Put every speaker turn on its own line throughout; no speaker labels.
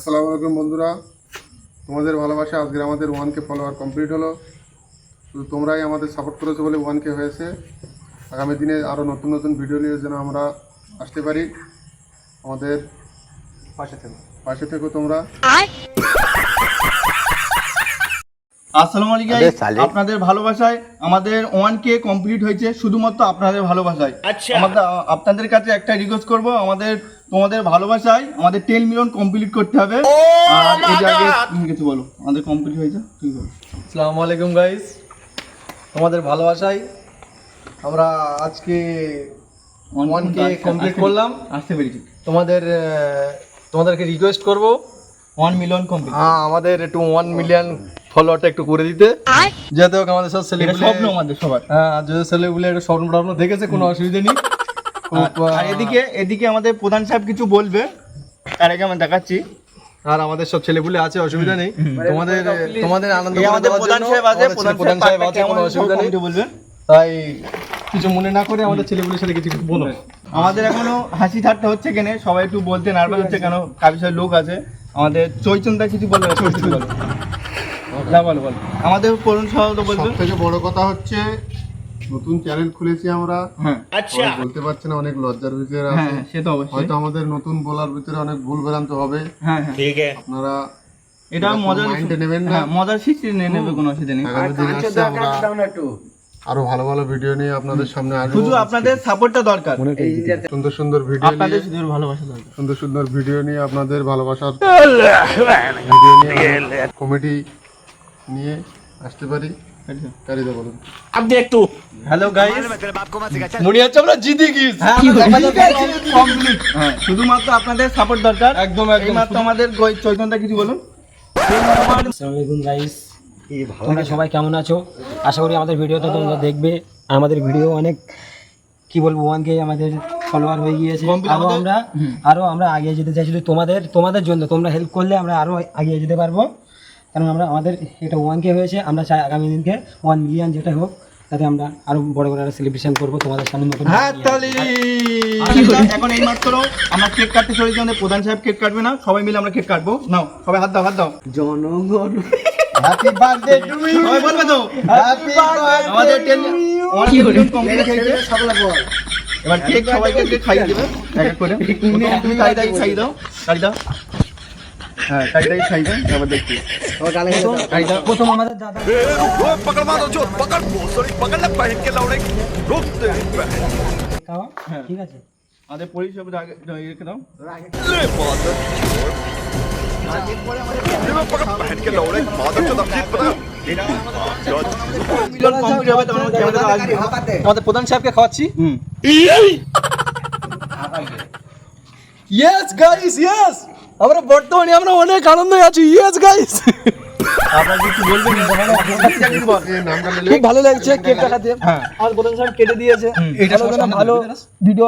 আসসালামু আলাইকুম বন্ধুরা, তোমাদের ভালোবাসা আজকে আমাদের 1K ফলোয়ার কমপ্লিট হলো। শুধু তোমরাই আমাদের সাপোর্ট করেছো বলে 1K হয়েছে। আগামী দিনে আরও নতুন নতুন ভিডিও নিয়ে যেন আমরা আসতে পারি, আমাদের পাশে থেকো তোমরা।
আসসালামু আলাইকুম। আপনাদের ভালোবাসায় আমাদের 1K কমপ্লিট হয়েছে, শুধুমাত্র আপনাদের ভালোবাসায়। আপনাদের কাছে একটা রিকোয়েস্ট করব, তোমাদের ভালোবাসায় আমাদের 10 মিলিয়ন কমপ্লিট করতে হবে। আর এই যে আগে তুমি কিছু বলো, আমাদের কমপ্লিট হয়েছে তুমি বলো।
আসসালামু আলাইকুম গাইস, তোমাদের ভালোবাসায় আমরা আজকে 1K কমপ্লিট করলাম।
আসতে পেরেছি।
তোমাদেরকে রিকোয়েস্ট করব
1 মিলিয়ন কমপ্লিট।
আমাদের একটু 1 মিলিয়ন ফলোয়ারটা একটু করে দিতে, যাতে হোক আমাদের সব
এটা স্বপ্ন আমাদের সবার।
যদি ছেলেগুলো একটু স্বপ্ন দেখেছে, কোনো অসুবিধা নেই।
আর এদিকে আমাদের প্রধান সাহেব কিছু বলবে, তার আগে আমি দেখাচ্ছি।
আর আমাদের সব ছেলেপুলে আছে, অসুবিধা নেই। তোমাদের আনন্দ
এই আমাদের প্রধান সাহেব আছে,
প্রধান সাহেব আছে, কোনো অসুবিধা নেই।
বলবেন
তাই কিছু মনে না করে আমাদের ছেলেপুলের সাথে কিছু বলো।
আমাদের এখনো হাসি ঠাট্টা হচ্ছে কেন, সবাই একটু বলতে নার্ভাস হচ্ছে কেন, কাবিসার লোক আছে। আমাদের চৈতন্যদা কিছু বলবে না, বলো বলো। আমাদের করুণ সহ বলবে।
সবথেকে বড় কথা হচ্ছে নতুন চ্যানেল খুলেছি আমরা।
আচ্ছা,
বলতে পারছি না, অনেক লজ্জার ভিতরে আছে।
হ্যাঁ সে তো অবশ্যই।
হয়তো আমাদের নতুন বলার ভিতরে অনেক ভুল ভ্রান্ত হবে।
হ্যাঁ ঠিক আছে,
আপনারা
এটা মজার
মাইন্ডে নেবেন না।
হ্যাঁ, মজার সৃষ্টি নিয়ে নেবে, কোনো অসুবিধা নেই।
আগামী দিনে আসছে আমরা আরো ভালো ভালো ভিডিও নিয়ে আপনাদের সামনে আসবো।
শুধু আপনাদের সাপোর্টটা দরকার,
সুন্দর সুন্দর ভিডিও
আপনাদের
নিয়ে,
শুধু ভালোবাসা দরকার।
সুন্দর সুন্দর ভিডিও নিয়ে আপনাদের ভালোবাসার ভিডিও নিয়ে কমেডি নিয়ে আসতে পারি। কারিদা বলুন।
হ্যালো গাইস,
মনে হচ্ছে আমরা জিতে গিয়েছি।
হ্যাঁ, শুধুমাত্র আপনাদের সাপোর্ট দরকার।
একদম
এইমাত্র আমাদের চৈতন্যদা কিছু বলুন।
আসসালামু আলাইকুম গাইস, তোমরা সবাই কেমন আছো? আশা করি আমাদের ভিডিওটা তোমরা দেখবে। আমাদের ভিডিও অনেক কি বলবো 1K আমাদের ফলোয়ার হয়ে গিয়েছে। আরো আমরা আগিয়ে যেতে চাইছি, তোমাদের জন্য। তোমরা হেল্প করলে আমরা আরো আগিয়ে যেতে পারবো, কারণ আমাদের এটা 1K হয়েছে। আমরা চাই আগামী দিনকে 1 মিলিয়ন যেটা হোক, তাতে আমরা আরো বড় করে সেলিব্রেশন করবো তোমাদের সামনে। নতুন
এখন এই মাত্র আমরা কেক কাটতে চলেছি। আমাদের প্রধান সাহেব কেক কাটবে না, সবাই মিলে আমরা কেক কাটবো। নাও সবাই হাত দাও।
জনগণ
হ্যাপি বার্থডে টু ইউ।
সবাই বলবে তো
হ্যাপি বার্থডে
আমাদের 10 মিলিয়ন কমপ্লিট হয়েছে। এবার কেক সবাইকে খাইয়ে দেবে এক এক করে। তুমি খাই দাও। হ্যাঁ, খাই দাও। এবার দেখছি
প্রথম আমাদের দাদা খাওয়া, ঠিক আছে?
আমাদের পরিষেবা আগে রেখে দাও।
আমাদের প্রধান সাহেবকে খাওয়াচ্ছি। ইয়েস গাইস, ইয়েস, আমরা বর্তমানে আমরা অনেক আনন্দে আছি। ইয়েস গাইস,
আপনারা কিছু বলবেন?
খুব ভালো লাগছে কেকটা খেতে। আর প্রধান সাহেব কেটে দিয়েছে, এটা ভালো ভিডিও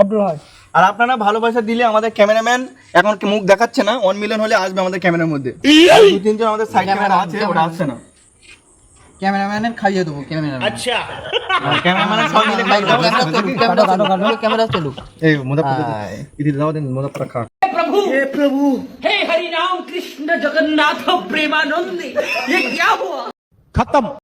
আপলোড হয়।
আর আপনারা ভালোবাসা দিলে আমাদের ক্যামেরাম্যান এখন মুখ দেখাচ্ছে না, 1 মিলিয়ন হলে আসবে আমাদের ক্যামেরার মধ্যে। 2-3 জন আমাদের সাইড ক্যামেরা আছে, ওটা আসছে না।
ক্যামেরাম্যানের খাইয়ে দেবো। ক্যামেরাম্যান
আচ্ছা, ক্যামেরাম্যানের সব মিলে খাই দাও।
ক্যামেরা চলুক।
এই মোদা ইদি দাও দেন, মোদা পরা খা।
हे हरि राम कृष्ण जगन्नाथ प्रेमानंद, ये क्या हुआ?
खत्म।